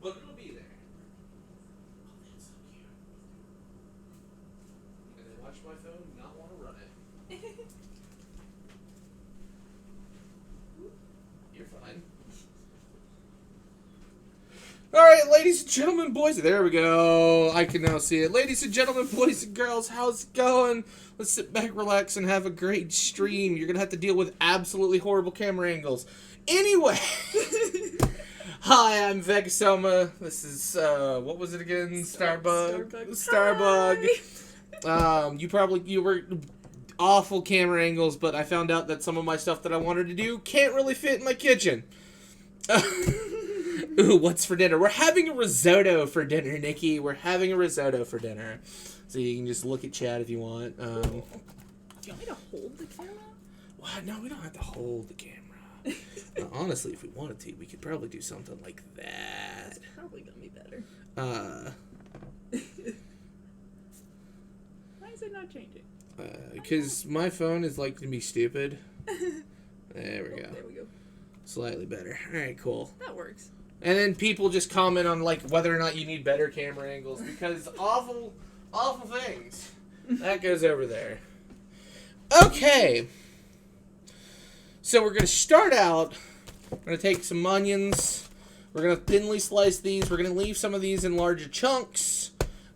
but it'll be there. Oh, that's so cute. And then watch my phone not want to run it. You're fine. Alright, ladies and gentlemen, boys, there we go. I can now see it. Ladies and gentlemen, boys and girls, how's it going? Let's sit back, relax, and have a great stream. You're going to have to deal with absolutely horrible camera angles. Anyway. Hi, I'm Vega Soma. This is, what was it again? Starbug. You were awful camera angles, but I found out that some of my stuff that I wanted to do can't really fit in my kitchen. Ooh, what's for dinner? We're having a risotto for dinner, Nikki. We're having a risotto for dinner. So you can just look at chat if you want. Do you want me to hold the camera? What? No, we don't have to hold the camera. Honestly, if we wanted to, we could probably do something like that. That's probably going to be better. Why is it not changing? Because my phone is like to be stupid. There we go. There we go. Slightly better. Alright, cool. That works. And then people just comment on like whether or not you need better camera angles because awful things. That goes over there. Okay. So we're going to start out. We're going to take some onions. We're going to thinly slice these. We're going to leave some of these in larger chunks.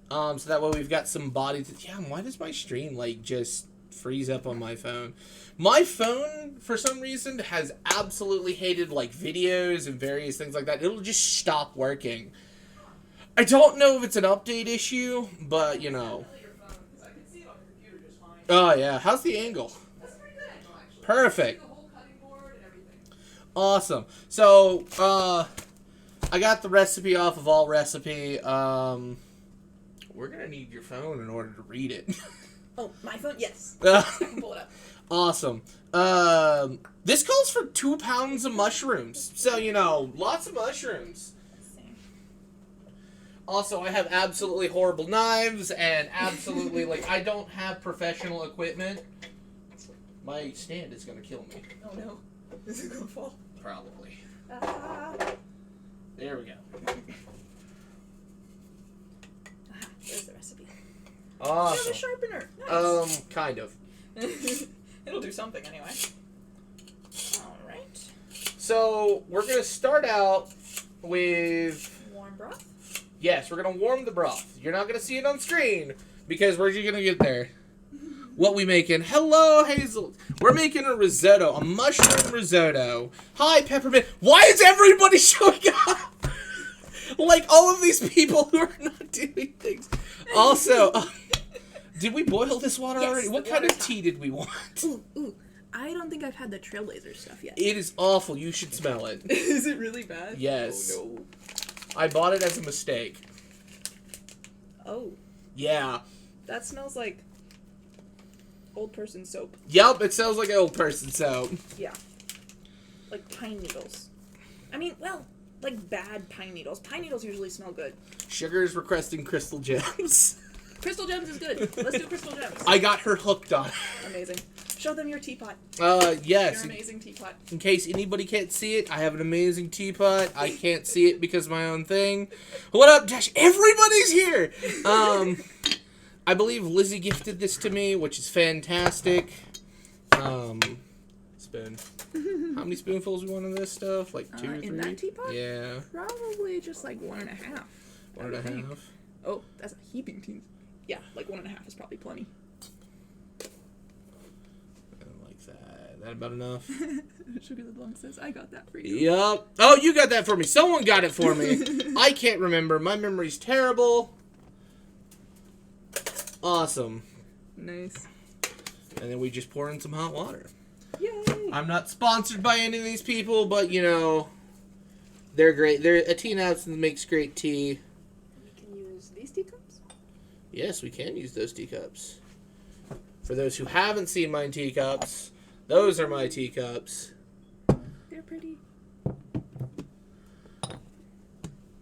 So that way we've got some body to... Yeah, why does my stream like just freeze up on my phone? My phone, for some reason, has absolutely hated, like, videos and various things like that. It'll just stop working. I don't know if it's an update issue, but, you know. Oh, yeah. How's the angle? That's a pretty good angle, actually. Perfect. The whole cutting board and everything. Awesome. So, I got the recipe off of All Recipe. We're gonna need your phone in order to read it. Oh, my phone? Yes. I can pull it up. Awesome. This calls for 2 pounds of mushrooms. So, you know, lots of mushrooms. Same. Also, I have absolutely horrible knives and absolutely, like, I don't have professional equipment. My stand is going to kill me. Oh, no. Is it going to fall? Probably. Ah. There we go. Aha, there's the recipe. Awesome. There's a sharpener. Nice. Kind of. It'll do something anyway. Alright. So, we're going to start out with... Warm broth? Yes, we're going to warm the broth. You're not going to see it on screen because we're going to get there. What we making? Hello, Hazel. We're making a risotto, a mushroom risotto. Hi, Peppermint. Why is everybody showing up? Like all of these people who are not doing things. Also... did we boil this water already? What kind of tea did we want? Ooh. I don't think I've had the Trailblazer stuff yet. It is awful. You should smell it. Is it really bad? Yes. Oh, no. I bought it as a mistake. Oh. Yeah. That smells like old person soap. Yup, it smells like old person soap. Yeah. Like pine needles. I mean, well, like bad pine needles. Pine needles usually smell good. Sugar is requesting crystal gems. Crystal gems is good. Let's do crystal gems. I got her hooked on it. Amazing. Show them your teapot. Yes. Your amazing teapot. In case anybody can't see it, I have an amazing teapot. I can't see it because of my own thing. What up, Josh? Everybody's here! I believe Lizzie gifted this to me, which is fantastic. Spoon. How many spoonfuls we want of this stuff? Like 2 or 3? In that teapot? Yeah. Probably just like 1.5. 1.5? Oh, that's a heaping team. Yeah, like 1.5 is probably plenty. I don't like that. That about enough? Sugar the Blonde says, I got that for you. Yup. Oh, you got that for me. Someone got it for me. I can't remember. My memory's terrible. Awesome. Nice. And then we just pour in some hot water. Yay! I'm not sponsored by any of these people, but, you know, they're great. A tea Absinthe makes great tea. We can use these teacups? Yes, we can use those teacups. For those who haven't seen my teacups, those are my teacups. They're pretty.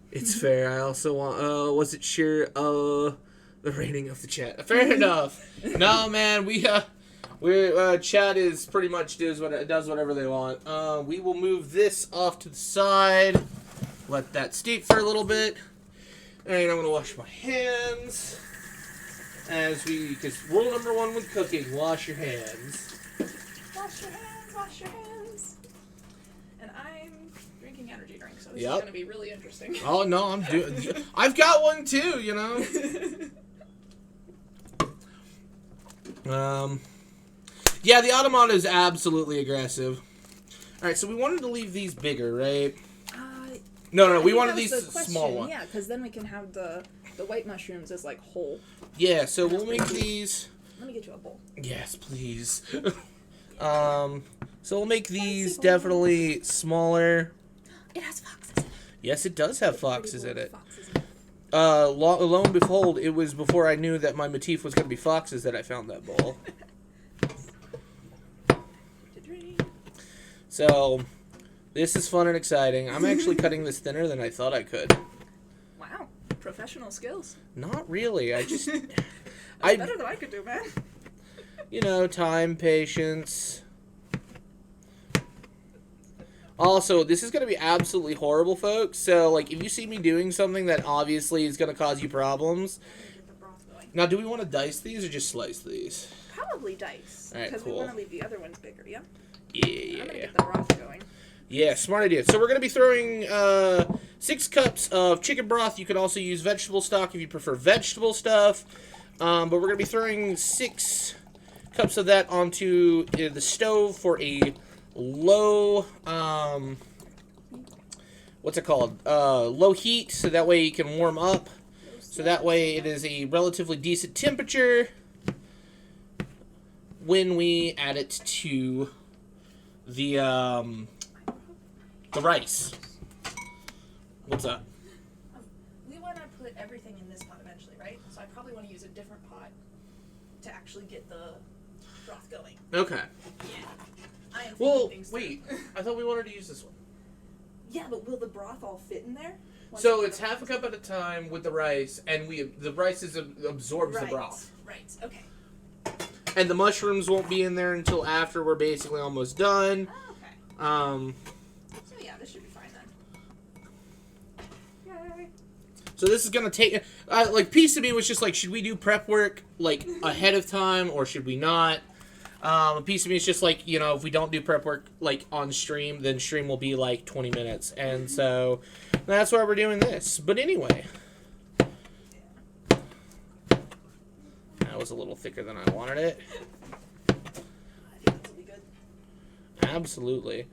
It's fair. I also want, was it sure, the rating of the chat. Fair enough. No, man, chat is pretty much does whatever they want. We will move this off to the side. let that steep for a little bit. And I'm going to wash my hands. Because rule number 1 with cooking, wash your hands. Wash your hands, wash your hands. And I'm drinking energy drinks, so this Yep. is going to be really interesting. Oh, no, I've got one too, you know. Yeah, the Automata is absolutely aggressive. Alright, so we wanted to leave these bigger, right? No, we wanted these small ones. Yeah, because then we can have the white mushrooms as, like, whole. Yeah, so we'll make these... Let me get you a bowl. Yes, please. So we'll make these definitely smaller. It has foxes in it. Yes, it does have foxes in it. Foxes in it. Lo and behold, it was before I knew that my motif was going to be foxes that I found that bowl. So, this is fun and exciting. I'm actually cutting this thinner than I thought I could. Wow. Professional skills. Not really. I just... That's better than I could do, man. You know, time, patience. Also, this is going to be absolutely horrible, folks. So, like, if you see me doing something that obviously is going to cause you problems... Get the broth going. Now, do we want to dice these or just slice these? Probably dice. Alright, Because cool. we want to leave the other ones bigger, yeah? Yeah. I'm going to get the broth going. Yeah, smart idea. So we're going to be throwing 6 cups of chicken broth. You can also use vegetable stock if you prefer vegetable stuff. But we're going to be throwing 6 cups of that onto the stove for a low, what's it called? Low heat, so that way you can warm up. So that way it is a relatively decent temperature when we add it to the rice. What's up? We want to put everything in this pot eventually, right? So I probably want to use a different pot to actually get the broth going. Okay. Yeah. I am Well, thinking things wait. through. I thought we wanted to use this one. Yeah, but will the broth all fit in there? Once So we it's get half a cup at a time with the rice, and the rice absorbs the broth. Right. Okay. And the mushrooms won't be in there until after we're basically almost done. Oh, okay. So yeah, this should be fine then. Yay. So this is gonna take like piece of me was just like, should we do prep work like ahead of time or should we not? A piece of me is just like, you know, if we don't do prep work like on stream, then stream will be like 20 minutes, and so that's why we're doing this. But anyway, that was a little thicker than I wanted it. I think this will be good. Absolutely.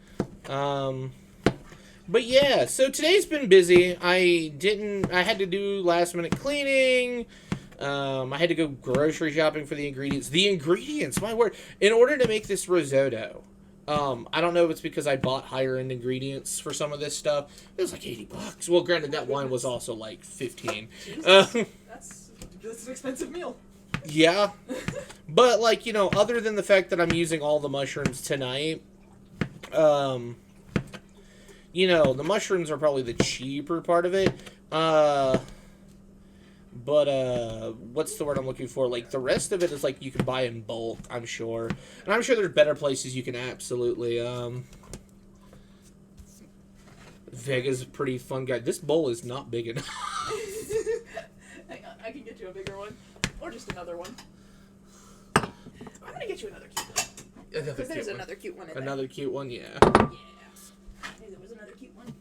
But yeah, so today's been busy. I had to do last minute cleaning. I had to go grocery shopping for the ingredients. The ingredients, my word. In order to make this risotto, I don't know if it's because I bought higher end ingredients for some of this stuff. It was like $80. Well, granted, that wine was also like 15. That's an expensive meal. Yeah. But like, you know, other than the fact that I'm using all the mushrooms tonight, you know, the mushrooms are probably the cheaper part of it. But what's the word I'm looking for? Like, the rest of it is, like, you can buy in bulk, I'm sure. And I'm sure there's better places you can absolutely, Vega's a pretty fun guy. This bowl is not big enough. Hang on, I can get you a bigger one. Or just another one. I'm gonna get you another cute one. Because there's another cute one in there. Another cute one, yeah. Yeah. Maybe there was another cute one.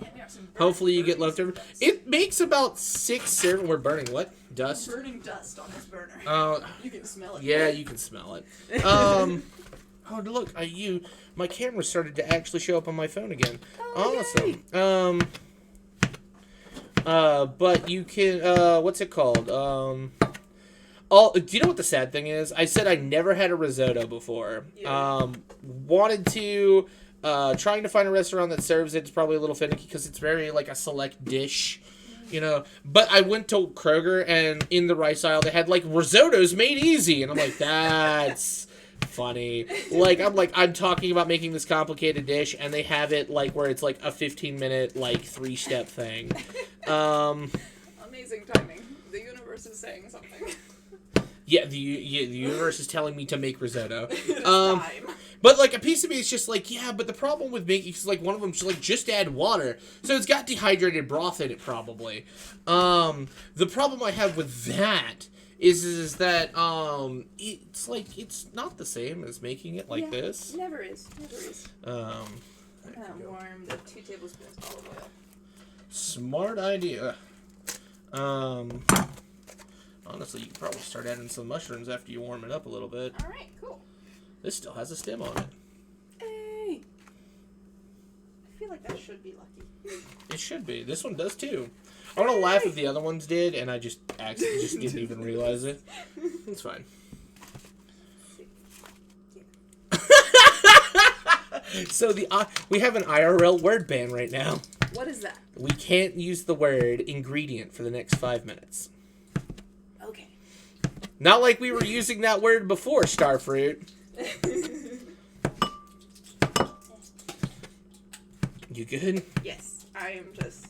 Yeah, we have some Hopefully you get burning leftover. dust. It makes about 6 servings. We're burning what? Dust? Burning dust on this burner. Oh, You can smell it. yeah, you can smell it. Oh, look, my camera started to actually show up on my phone again. Oh, Awesome. But you can, what's it called? Do you know what the sad thing is? I said I never had a risotto before. Yeah. Wanted to, trying to find a restaurant that serves it is probably a little finicky because it's very, like, a select dish, you know. But I went to Kroger, and in the rice aisle, they had, like, risottos made easy. And I'm like, that's funny. Like, I'm talking about making this complicated dish, and they have it, like, where it's, like, a 15-minute, like, 3-step thing. Amazing timing. The universe is saying something. Yeah, the universe is telling me to make risotto. It's time. But, like, a piece of me is just like, yeah, but the problem with making, is, like, one of them just add water. So it's got dehydrated broth in it, probably. The problem I have with that is that, it's, like, it's not the same as making it like this. Never is. Never is. Um, I'm gonna warm the 2 tablespoons of olive oil. Smart idea. Honestly, you can probably start adding some mushrooms after you warm it up a little bit. Alright, cool. This still has a stem on it. Hey! I feel like that should be lucky. It should be. This one does too. I want to laugh if the other ones did, and I just didn't even realize it. It's fine. So we have an IRL word ban right now. What is that? We can't use the word ingredient for the next 5 minutes. Okay. Not like we were using that word before, Starfruit. You good? Yes, I am just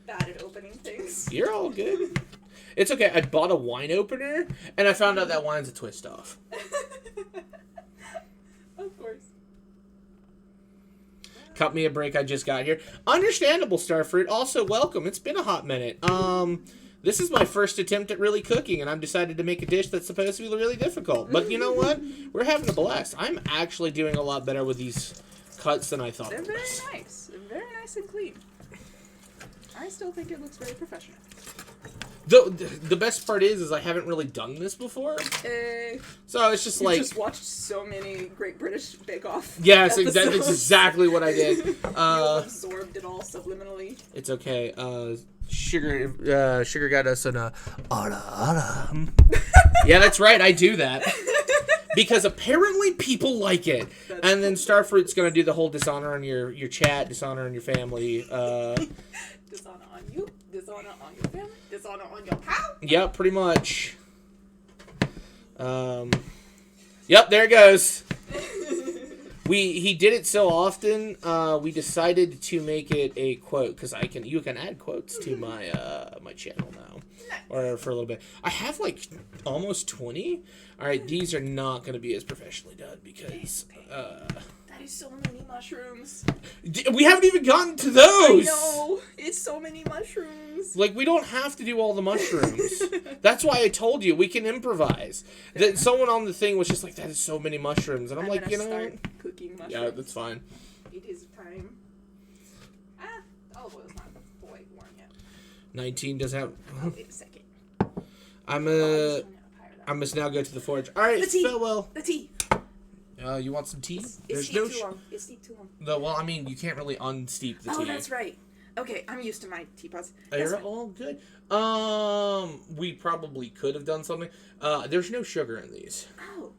bad at opening things. You're all good. It's okay. I bought a wine opener, and I found out that wine's a twist off. Of course. Cut me a break. I just got here. Understandable, Starfruit. Also, welcome. It's been a hot minute. This is my first attempt at really cooking, and I've decided to make a dish that's supposed to be really difficult. But you know what? We're having a blast. I'm actually doing a lot better with these cuts than I thought. They're very nice. They're very nice and clean. I still think it looks very professional. The best part is I haven't really done this before. So it's just you like... just watched so many Great British Bake Off Yes, episodes. that's exactly what I did. You absorbed it all subliminally. It's okay. Sugar got us an Yeah, that's right. I do that. Because apparently people like it. And then Starfruit's going to do the whole dishonor on your chat, dishonor on your family. Dishonor on you, dishonor on your family, dishonor on your pal. Yeah, pretty much. Yep, there it goes. He did it so often, we decided to make it a quote, because you can add quotes to my my channel now. Or for a little bit. I have like almost 20. Alright, these are not going to be as professionally done because that is so many mushrooms. We haven't even gotten to those! I know! It's so many mushrooms. Like, we don't have to do all the mushrooms. That's why I told you, we can improvise. That someone on the thing was just like, that is so many mushrooms. And I'm like, you know what? Cooking mushrooms. Yeah, that's fine. It is time. Olive oil's not quite warm yet. 19 does have... Oh, wait a second. I must now go to the forge. Alright, farewell. The tea. You want some tea? It's steeped too long. It's steeped too long. No, well, I mean, you can't really unsteep the tea. Oh, that's right. Okay, I'm used to my teapots. You're all good. We probably could have done something. There's no sugar in these. Oh.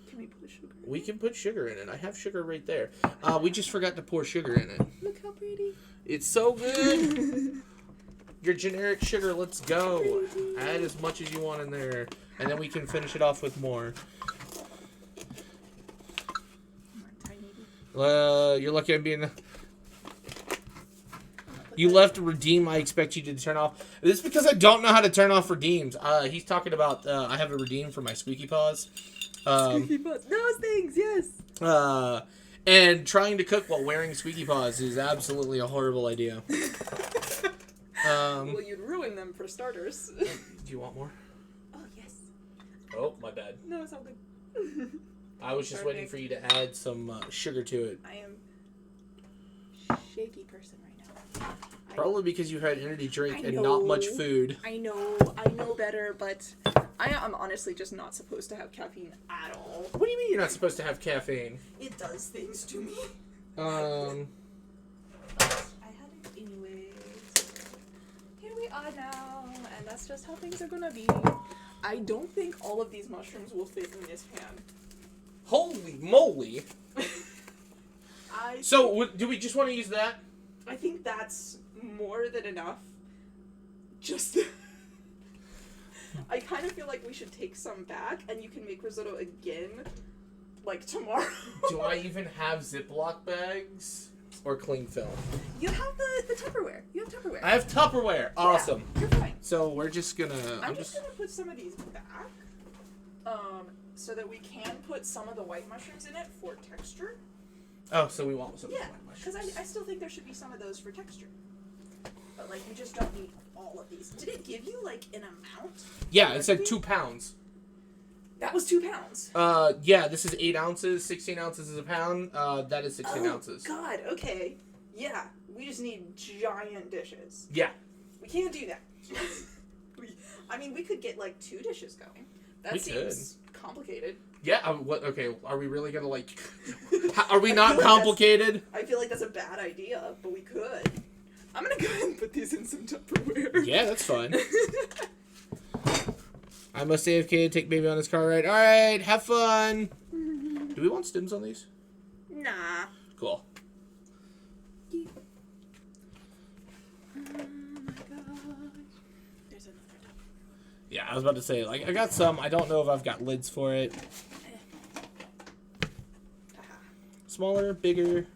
Can we put sugar in We can put sugar in it. I have sugar right there. We just forgot to pour sugar in it. Look how pretty. It's so good. Your generic sugar, let's go. Add as much as you want in there. And then we can finish it off with more. You're lucky I'm being... You left redeem, I expect you to turn off. This is because I don't know how to turn off redeems. He's talking about, I have a redeem for my squeaky paws. Squeaky paws. Those things, yes. And trying to cook while wearing squeaky paws is absolutely a horrible idea. Well, you'd ruin them for starters. Do you want more? Oh, yes. Oh, my bad. No, it's all good. I was just waiting for you to add some sugar to it. I am shaky person right now. Probably because you had energy drink and not much food. I know better, but I am honestly just not supposed to have caffeine at all. What do you mean you're not supposed to have caffeine? It does things to me. Um... I had it anyways. Here we are now, and that's just how things are gonna be. I don't think all of these mushrooms will fit in this pan. Holy moly! So, do we just want to use that? I think that's more than enough. Just... I kind of feel like we should take some back, and you can make risotto again, like, tomorrow. Do I even have Ziploc bags? Or cling film? You have the Tupperware. You have Tupperware. I have Tupperware. Awesome. Yeah, you're fine. So we're just gonna... I'm just gonna put some of these back. so that we can put some of the white mushrooms in it for texture. Oh, so we want some Yeah, white because mushrooms. I still think there should be some of those for texture. But, like, we just don't need all of these. Did it give you, like, an amount? Yeah, it said 2 pounds. That was 2 pounds. Yeah, this is 8 ounces. 16 ounces is a pound. That is 16 ounces. God, okay. Yeah, we just need giant dishes. Yeah. We can't do that. we could get, like, 2 dishes going. That We seems complicated. Yeah, okay, are we really gonna, like... Are we not complicated? I feel like that's a bad idea, but we could. I'm gonna go ahead and put these in some Tupperware. Yeah, that's fine. I must AFK, take baby on his car ride. Alright, have fun! Do we want stims on these? Nah. Cool. Oh my god. There's another Tupperware. Yeah, I was about to say, like, I got some. I don't know if I've got lids for it. Smaller, bigger.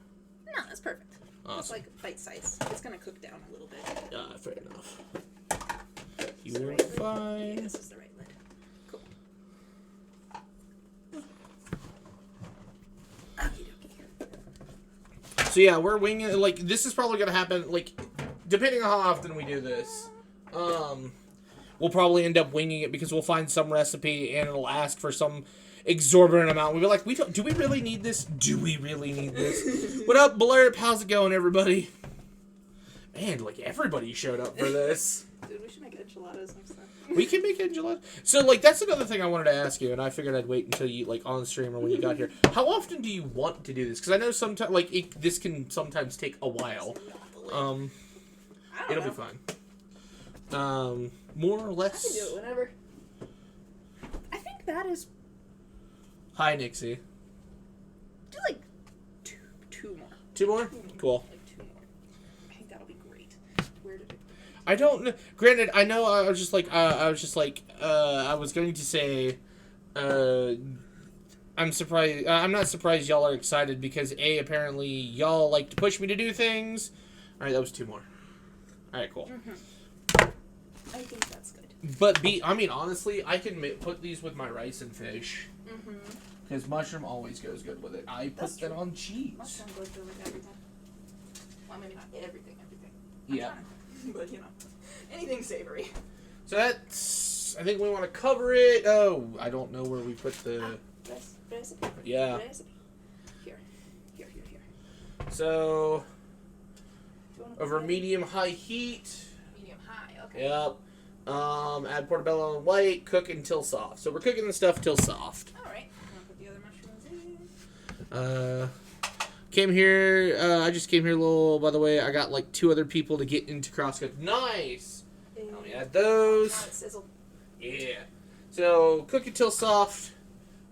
No, that's perfect. Awesome. It's like bite size. It's gonna cook down a little bit. Fair enough. You Is this the are right lid? fine. Yeah, this is the right lid. Cool. Okie dokie. So yeah, we're winging. Like, this is probably gonna happen. Like, depending on how often we do this, we'll probably end up winging it because we'll find some recipe and it'll ask for some exorbitant amount. We'll be like, do we really need this? Do we really need this? What up, Blurp? How's it going, everybody? Man, like, everybody showed up for this. Dude, we should make enchiladas next time. We can make enchiladas. So, like, that's another thing I wanted to ask you, and I figured I'd wait until you, like, on stream or when you got here. How often do you want to do this? Because I know sometimes, like, this can sometimes take a while. It'll be fine. More or less. I can do it whenever. I think that is. Hi, Nixie. Do like two more. 2 more? Cool. Like 2 more. I think that'll be great. Where did it? I don't know. Granted, I know I was going to say, I'm surprised. I'm not surprised y'all are excited because apparently y'all like to push me to do things. All right, that was 2 more. All right, cool. Mm-hmm. I think that's good. But honestly, I can put these with my rice and fish. Mm-hmm. Because mushroom always goes good with it. I put that on cheese. Mushroom goes good with everything. Well, maybe not everything. Yeah. But, anything savory. So that's... I think we want to cover it. Oh, I don't know where we put the... Recipe. Yeah. Recipe. Here. So... Do you wanna put Over that in? medium-high heat. Medium-high, okay. Yep. Add portobello and white. Cook until soft. So we're cooking the stuff till soft. Alright. I'm gonna put the other mushrooms in. Came here. I just came here a little. By the way, I got like 2 other people to get into CrossFit. Nice. Let me add those. Now it sizzled. Yeah. So cook it till soft.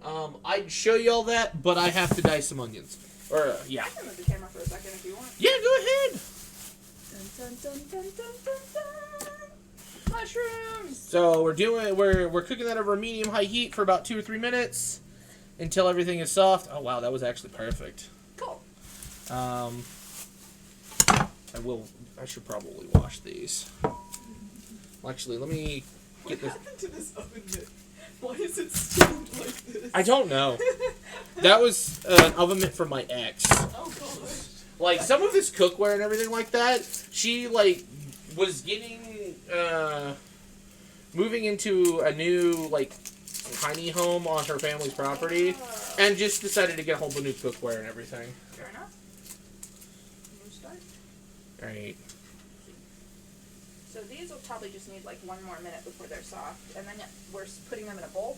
I'd show you all that, but I have to dice some onions. Or yeah. I can move the camera for a second if you want. Yeah, go ahead. Dun, dun, dun, dun, dun, dun, dun. Mushrooms. So we're cooking that over medium-high heat for about 2 or 3 minutes until everything is soft. Oh wow, that was actually perfect. Cool. I should probably wash these. Well, actually, let me get this. What happened to this oven mitt? Why is it stained like this? I don't know. That was an oven mitt from my ex. Oh gosh. Like, some of this cookware and everything like that, she, like, was getting, moving into a new, like, tiny home on her family's property, and just decided to get a whole bunch of new cookware and everything. Fair enough. New start. Alright. So these will probably just need like 1 more minute before they're soft, and then we're putting them in a bowl.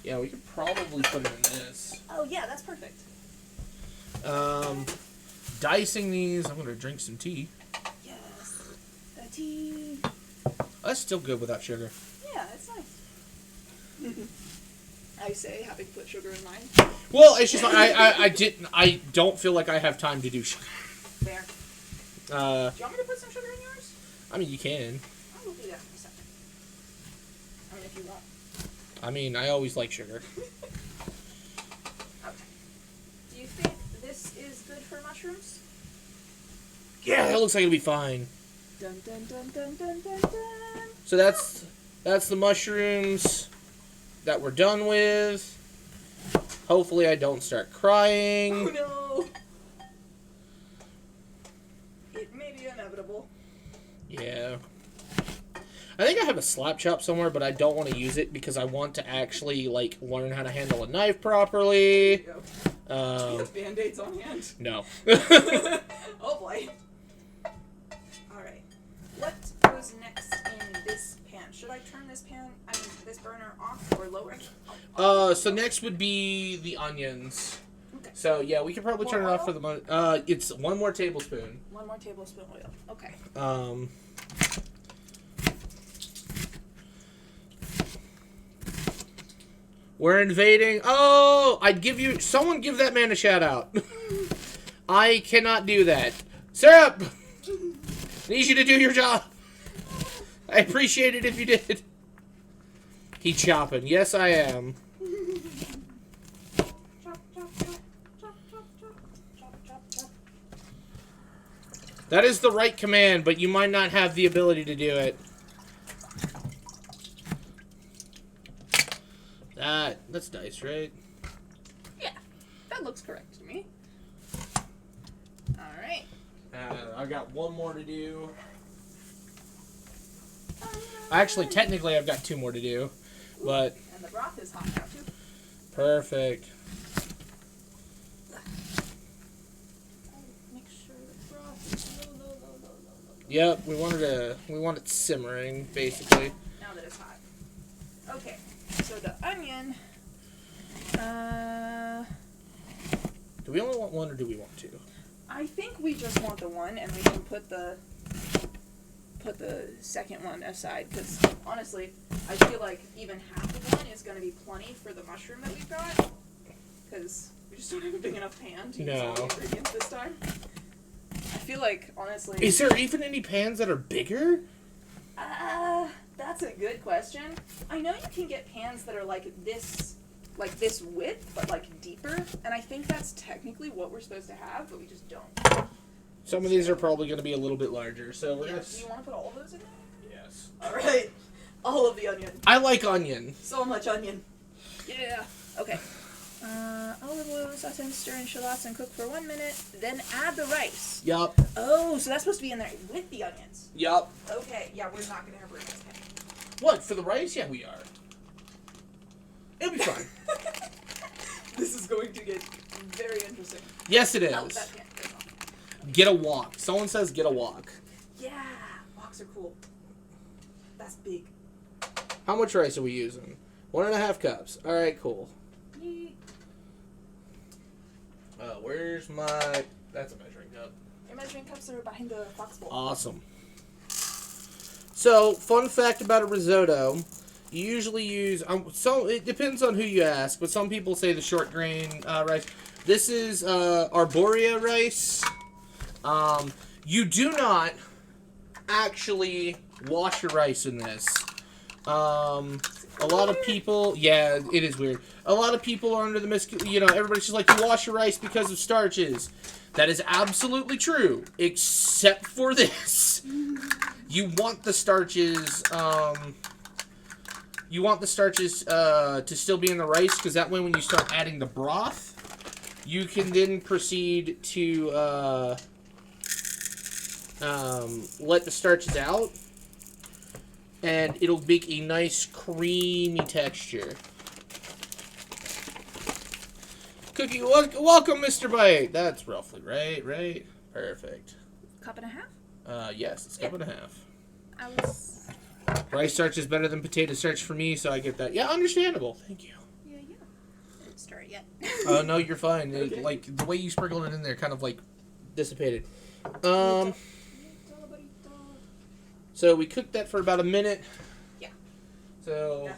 Yeah, we could probably put it in this. Oh yeah, that's perfect. Dicing these, I'm gonna drink some tea. Yes. The tea. That's still good without sugar. Yeah, it's nice. I say, having put sugar in mine. Well, it's just I don't feel like I have time to do sugar. Fair. Do you want me to put some sugar in yours? I mean, you can. I will do that in a second. I mean, if you want. I mean, I always like sugar. Okay. Do you think this is good for mushrooms? Yeah, that looks like it'll be fine. Dun dun dun dun dun dun dun. So that's the mushrooms. that we're done with. Hopefully I don't start crying. Oh no! It may be inevitable. Yeah. I think I have a slap chop somewhere, but I don't want to use it because I want to actually, like, learn how to handle a knife properly. There you go. Do you have Band-Aids on hand? No. Oh boy. Alright. What goes next in this pan? Should I turn this this burner off or lower it? So next would be the onions. Okay. So, yeah, we could probably turn it off for the moment. It's 1 more tablespoon. 1 more tablespoon oil. Okay. We're invading. Oh, someone give that man a shout out. I cannot do that. Syrup! Need you to do your job. I appreciate it if you did. He chopping. Yes, I am. Chop, chop, chop, chop, chop, chop, chop, chop. That is the right command, but you might not have the ability to do it. That's nice, right? Yeah, that looks correct to me. Alright. I got 1 more to do. Actually, technically, I've got 2 more to do, but... And the broth is hot now, too. Perfect. Make sure the broth is low. Yep, we want it simmering, basically. Now that it's hot. Okay, so the onion... Do we only want 1 or do we want 2? I think we just want the 1, and we can put the second one aside, because honestly, I feel like even half of 1 is going to be plenty for the mushroom that we've got, because we just don't have a big enough pan to use all the ingredients this time. I feel like, honestly... Is there even any pans that are bigger? That's a good question. I know you can get pans that are like this width, but like deeper, and I think that's technically what we're supposed to have, but we just don't. Some of these are probably going to be a little bit larger, so we're Yeah. gonna... Do you want to put all of those in there? Yes. Alright. All of the onion. I like onion. So much onion. Yeah. Okay. Olive oil, saute and stir in shallots and cook for 1 minute, then add the rice. Yup. Oh, so that's supposed to be in there with the onions. Yup. Okay, yeah, we're not going to have room in this pan. What, for the rice? Yeah, we are. It'll be fine. This is going to get very interesting. Yes, it Oh, is. that pan goes on. Get a wok. Someone says get a wok. Yeah, woks are cool. That's big. How much rice are we using? 1.5 cups. All right, cool. Yeet. Where's my... That's a measuring cup. Your measuring cups are behind the fox bowl. Awesome. So, fun fact about a risotto. You usually use... it depends on who you ask, but some people say the short grain rice. This is arborea rice. You do not actually wash your rice in this. A lot of people... Yeah, it is weird. A lot of people are under the everybody's just like, you wash your rice because of starches. That is absolutely true, except for this. You want the starches... You want the starches to still be in the rice, because that way when you start adding the broth, you can then proceed to let the starches out, and it'll make a nice creamy texture. Cookie, welcome, Mr. Bite. That's roughly right? Perfect. 1.5 cups? Yes, it's a cup and a half. I was... Rice starch is better than potato starch for me, so I get that. Yeah, understandable. Thank you. Yeah. I didn't stir it yet. Oh, no, you're fine. Okay. Like, the way you sprinkled it in there kind of, like, dissipated. So we cooked that for about a minute. Yeah. So...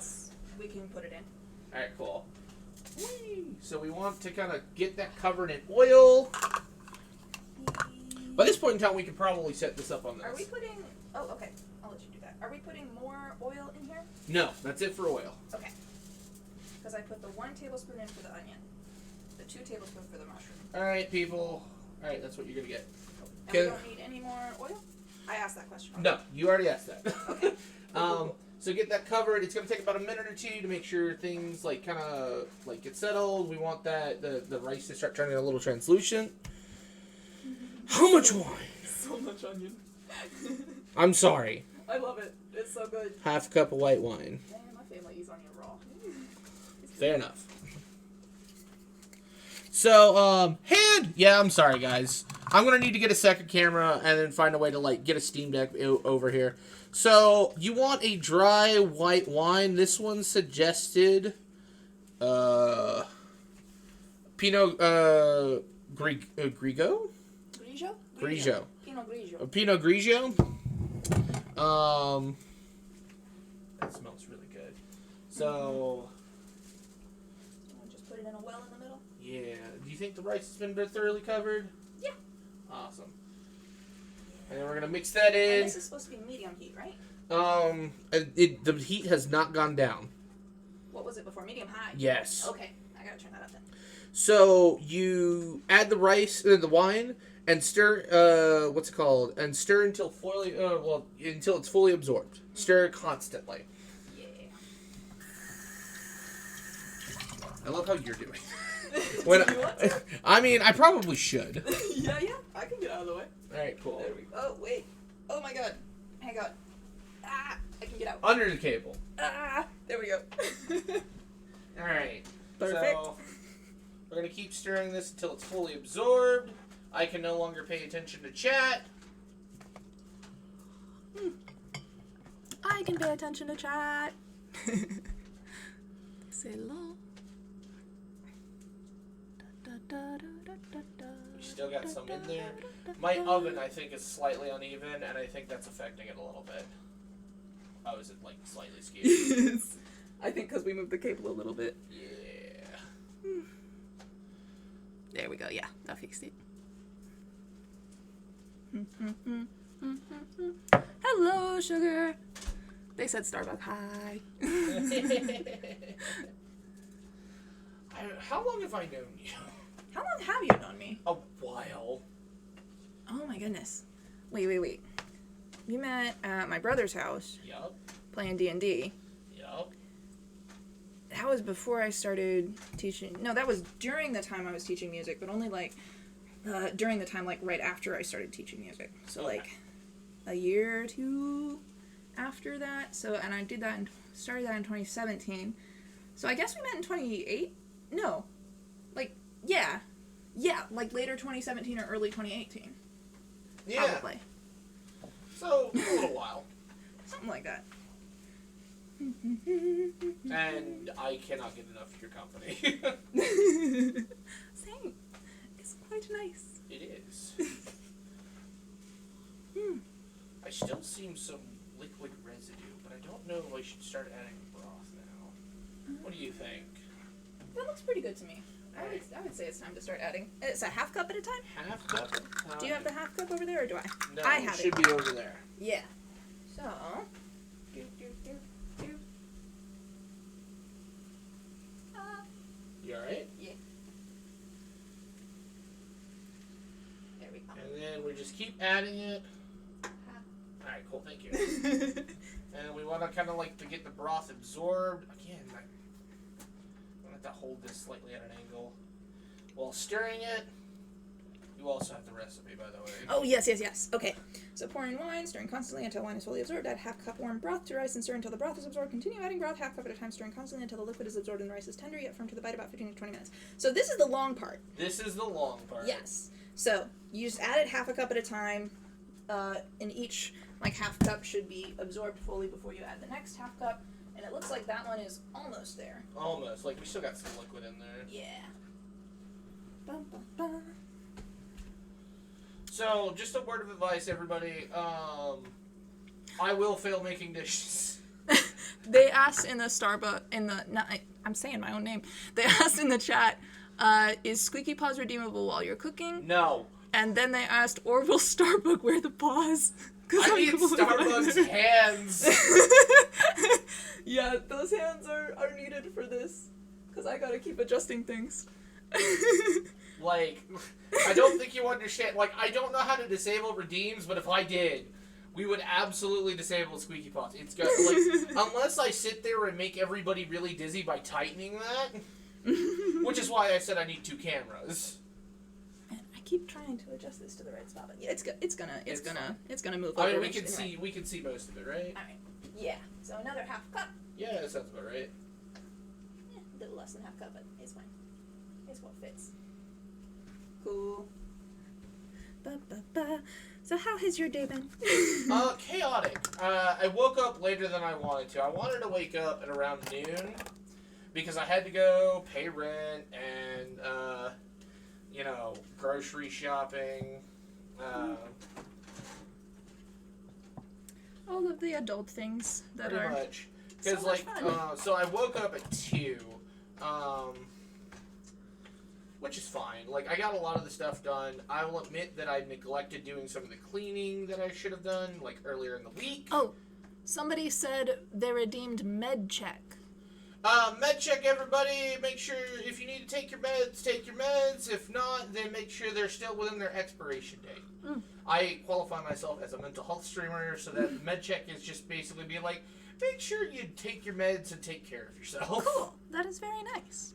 We can put it in. Alright, cool. Whee! So we want to kind of get that covered in oil. By this point in time, we can probably set this up on this. Are we putting... Oh, okay. I'll let you do that. Are we putting more oil in here? No, that's it for oil. Okay. Because I put the 1 tablespoon in for the onion. The 2 tablespoons for the mushroom. Alright, people. Alright, that's what you're going to get. And we don't need any more oil? I asked that question. No, you already asked that. Okay. So get that covered. It's going to take about a minute or two to make sure things like kind of like get settled. We want that the rice to start turning a little translucent. How much wine? So much onion. I'm sorry. I love it. It's so good. Half a cup of white wine. Man, my family eats onion raw. Fair enough. So, hand. Yeah, I'm sorry, guys. I'm gonna need to get a second camera and then find a way to like get a Steam Deck over here. So, you want a dry white wine? This one suggested, Pinot Grigio. Grigio? Grigio. Pinot Grigio. Pinot Grigio. That smells really good. So. Just put it in a well in the middle. Yeah. Do you think the rice has been thoroughly covered? Yeah. Awesome. And then we're gonna mix that in. And this is supposed to be medium heat, right? The heat has not gone down. What was it before? Medium high? Yes. Okay. I gotta turn that up then. So you add the rice, the wine, and stir. What's it called? And stir until until it's fully absorbed. Stir constantly. Yeah. I love how you're doing. Do you want to? I mean, I probably should. yeah. I can get out of the way. All right, cool. There we go. Oh, wait. Oh, my God. Hang on. Ah, I can get out. Under the cable. Ah, there we go. All right. Perfect. So we're gonna keep stirring this until it's fully absorbed. I can no longer pay attention to chat. I can pay attention to chat. Say hello. We still got some in there. My oven, I think, is slightly uneven, and I think that's affecting it a little bit. Oh, is it like slightly skewed? I think because we moved the cable a little bit. Yeah. There we go. Yeah, that fixed it. Hello, sugar. They said Starbug hi. How long have I known you? How long have you known me? A while. Oh my goodness. Wait. We met at my brother's house Yup. playing D&D. Yup. That was before I started teaching. No, that was during the time I was teaching music, but only like during the time like right after I started teaching music. So Okay. like a year or two after that. So and I did that and started that in 2017. So I guess we met in 28. No, like yeah, like later 2017 or early 2018. Yeah. Probably So, a little while. something like that. And I cannot get enough of your company. Same. It's quite nice. It is. I still seem some liquid residue, but I don't know if I should start adding broth now. What do you think? That looks pretty good to me. I would say it's time to start adding. It's a half cup at a time? Half cup at a time. Do you have the half cup over there, or do I? No, I it have should it. be over there. Yeah. So. You alright? Yeah. There we go. And then we just keep adding it. Alright, cool, thank you. And we want to kind of like to get the broth absorbed. Again, I want to hold this slightly at an angle. While stirring it, you also have the recipe, by the way. Oh, yes. Okay. So pour in wine, stirring constantly until wine is fully absorbed. Add half cup warm broth to rice and stir until the broth is absorbed. Continue adding broth half cup at a time, stirring constantly until the liquid is absorbed and the rice is tender yet firm to the bite, about 15 to 20 minutes. So this is the long part. This is the long part. Yes. So you just add it half a cup at a time. And each half cup should be absorbed fully before you add the next half cup. And it looks like that one is almost there. Almost. Like, we still got some liquid in there. Yeah. Bum, bum, bum. So, just a word of advice, everybody. I will fail making dishes. They asked in the Starbucks, I'm saying my own name. They asked in the chat, is Squeaky Paws redeemable while you're cooking? No. And then they asked, or will Starbug wear the paws? I need Starbucks hands. Yeah, those hands are needed for this. Because I gotta keep adjusting things. Like, I don't think you understand. Like, I don't know how to disable redeems, but if I did, we would absolutely disable squeaky pots. It's got, like, unless I sit there and make everybody really dizzy by tightening that, which is why I said I need 2 cameras. Man, I keep trying to adjust this to the right spot, but yeah, it's gonna move. I mean, over we can eventually. see most of it, right? All right. Yeah. So another half cup. Yeah, that sounds about right. A little less than half cup, but it's fine. It's what fits. Cool. Ba-ba-ba. So how has your day been? Chaotic. I woke up later than I wanted to. I wanted to wake up at around noon because I had to go pay rent and, grocery shopping. All of the adult things that Pretty are much. so Because, much fun. so I woke up at 2, which is fine. Like, I got a lot of the stuff done. I will admit that I neglected doing some of the cleaning that I should have done, like, earlier in the week. Oh, somebody said they redeemed med check. Med check, everybody. Make sure if you need to take your meds, take your meds. If not, then make sure they're still within their expiration date. Mm. I qualify myself as a mental health streamer, so that med check is just basically being like, make sure you take your meds and take care of yourself. Cool. That is very nice.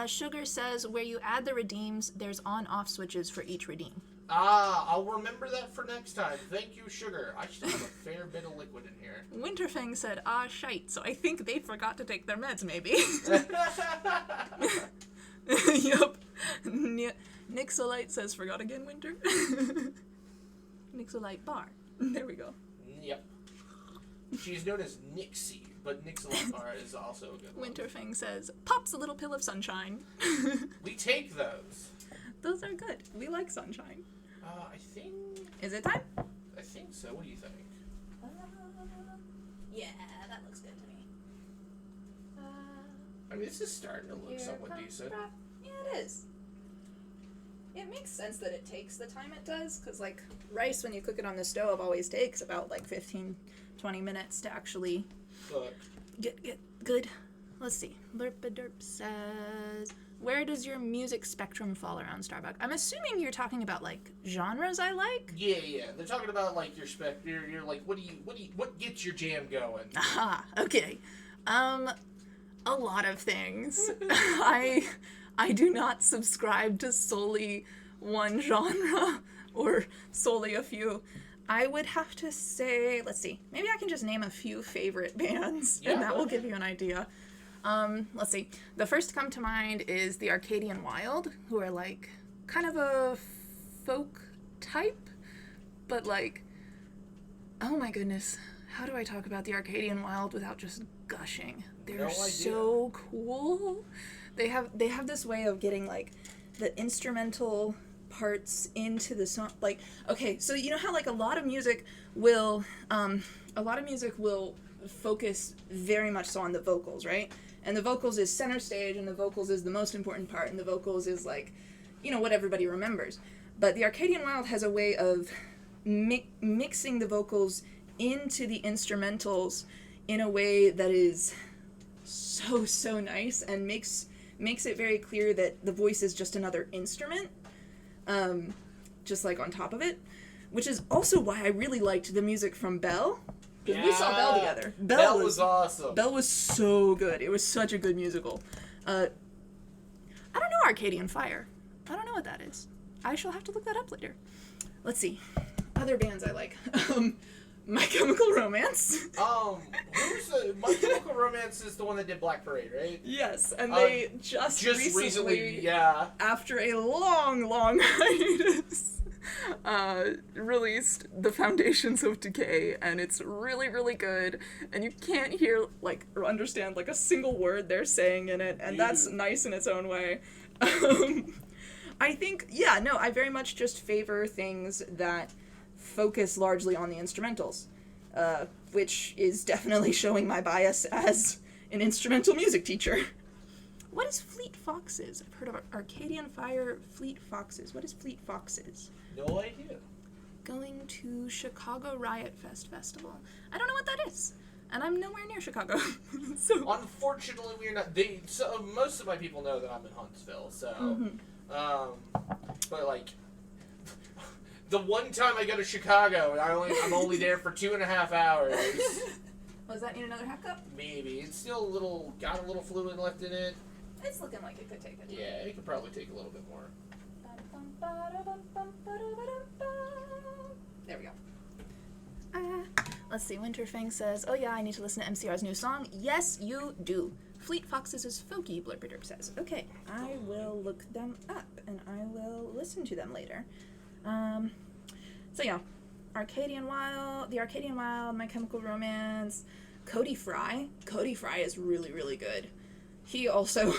Sugar says where you add the redeems, there's on-off switches for each redeem. I'll remember that for next time. Thank you, Sugar. I still have a fair bit of liquid in here. Winterfang said, shite, so I think they forgot to take their meds, maybe. Yup. Nixolite says, forgot again, Winter. Nixolite bar. There we go. Yep. She's known as Nixie, but Nixolite bar is also a good one. Winterfang says, pops a little pill of sunshine. We take those. Those are good. We like sunshine. I think... Is it time? I think so. What do you think? Yeah, that looks good to me. I mean, this is starting to look somewhat decent. Yeah, it is. It makes sense that it takes the time it does, because, like, rice, when you cook it on the stove, always takes about, like, 15, 20 minutes to actually Look. get good. Let's see. Lerpa-derp says, where does your music spectrum fall around Starbug? I'm assuming you're talking about, like, genres I like? Yeah. They're talking about, like, your you're like, what gets your jam going? Aha, okay. A lot of things. I do not subscribe to solely one genre or solely a few. I would have to say, let's see, maybe I can just name a few favorite bands, and that will give you an idea. Let's see. The first to come to mind is the Arcadian Wild, who are like kind of a folk type, but like, oh my goodness, how do I talk about the Arcadian Wild without just gushing? They're so cool. They have this way of getting like the instrumental parts into the song. Like, okay, so you know how like a lot of music will focus very much so on the vocals, right? And the vocals is center stage, and the vocals is the most important part, and the vocals is like, you know, what everybody remembers. But the Arcadian Wild has a way of mixing the vocals into the instrumentals in a way that is so nice, and makes it very clear that the voice is just another instrument, just like on top of it, which is also why I really liked the music from Belle. Because we saw Belle together. Belle was awesome. Belle was so good. It was such a good musical. I don't know Arcadian Fire. I don't know what that is. I shall have to look that up later. Let's see. Other bands I like. My Chemical Romance. My Chemical Romance is the one that did Black Parade, right? Yes, and they just recently, yeah, after a long hiatus, released The Foundations of Decay, and it's really good, and you can't hear, like, or understand, like, a single word they're saying in it, and that's nice in its own way. I think, I very much just favor things that focus largely on the instrumentals, which is definitely showing my bias as an instrumental music teacher. What is Fleet Foxes? I've heard of Arcadian Fire, Fleet Foxes. What is Fleet Foxes? No idea. Going to Chicago Riot Fest Festival. I don't know what that is, and I'm nowhere near Chicago. So unfortunately, we're not. So most of my people know that I'm in Huntsville. So, but like, The one time I go to Chicago, and I'm only there for 2.5 hours. Does that need another half cup? Maybe. It's still got a little fluid left in it. It's looking like it could take it. Yeah, it could probably take a little bit more. There we go. Let's see. Winterfang says, "Oh yeah, I need to listen to MCR's new song." Yes, you do. Fleet Foxes is folky, Blurperderp says. Okay, I will look them up and I will listen to them later. So yeah, The Arcadian Wild, My Chemical Romance, Cody Fry. Cody Fry is really, really good. He also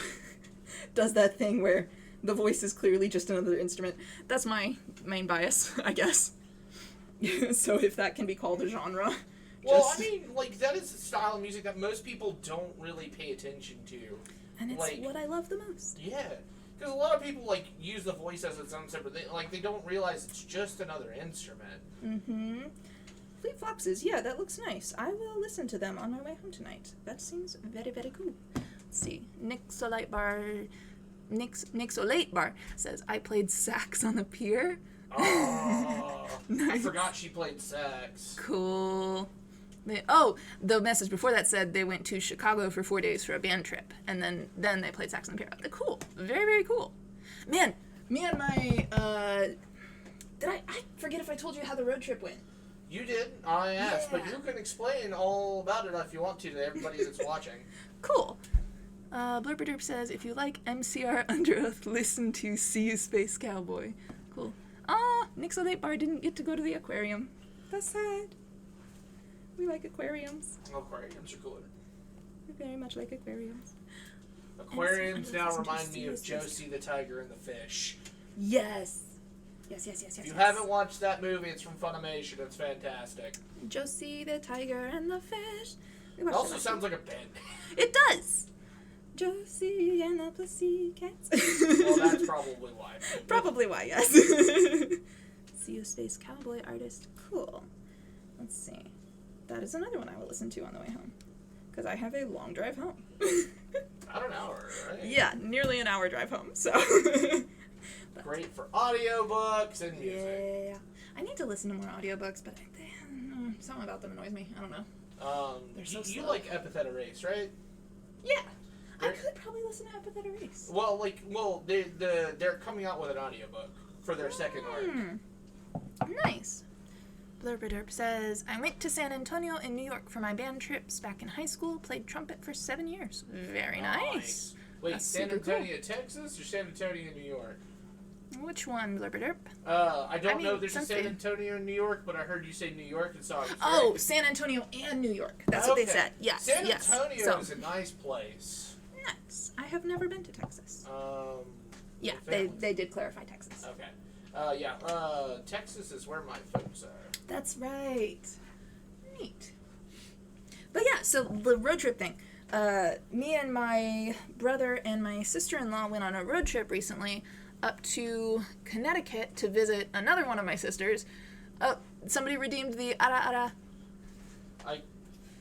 does that thing where the voice is clearly just another instrument. That's my main bias, I guess. So if that can be called a genre. Well, I mean, like, that is a style of music that most people don't really pay attention to. And it's like, what I love the most. Yeah. Because a lot of people, like, use the voice as its own separate thing. Like, they don't realize it's just another instrument. Mm-hmm. Fleet Foxes, yeah, that looks nice. I will listen to them on my way home tonight. That seems very, very cool. Let's see. Nixolate Bar says, I played sax on the pier. Oh, Nice. I forgot she played sax. Cool. The message before that said they went to Chicago for 4 days for a band trip, and then they played sax on the pier. Cool. Very, very cool. Man, me and my, I forget if I told you how the road trip went. You did. I asked, Yeah. but you can explain all about it if you want to everybody that's watching. Cool. Blurperderp says, if you like MCR Under Oath, listen to See You Space Cowboy. Cool. Nixolate Bar didn't get to go to the aquarium. That's sad. We like aquariums. Aquariums are good. We very much like aquariums. Aquariums now listen to remind me See of You Space Josie the Tiger and the Fish. Yes. Yes. If you haven't watched that movie, it's from Funimation. It's fantastic. Josie the Tiger and the Fish. It also sounds like a band. It does. Josie and the Pussycats. Well, that's probably why. Probably why, yes. See You Space Cowboy artist. Cool. Let's see. That is another one I will listen to on the way home. Because I have a long drive home. About an hour, right? Yeah, nearly an hour drive home, so. Great for audiobooks and music. Yeah. I need to listen to more audiobooks, but something about them annoys me. I don't know. They're so you slow. like Epithet Erase, right? Yeah. I They're- could probably listen to Epithet Erase. Well, they're coming out with an audiobook for their second arc. Nice. Blurperderp says, I went to San Antonio in New York for my band trips back in high school, played trumpet for 7 years. Very nice. Wait, That's San super cool. Antonio, Texas, or San Antonio, New York? Which one, Blurperderp? I don't know mean, if there's a sounds San good. Antonio, New York, but I heard you say New York, and so I was Oh, correct. San Antonio and New York. That's what they Okay. said. Yes, San yes. Antonio So, is a nice place. nice. I have never been to Texas. Yeah, my family- they did clarify Texas. Okay. Texas is where my folks are. That's right. Neat. But yeah, so the road trip thing. Me and my brother and my sister-in-law went on a road trip recently up to Connecticut to visit another one of my sisters. Somebody redeemed the ara ara. I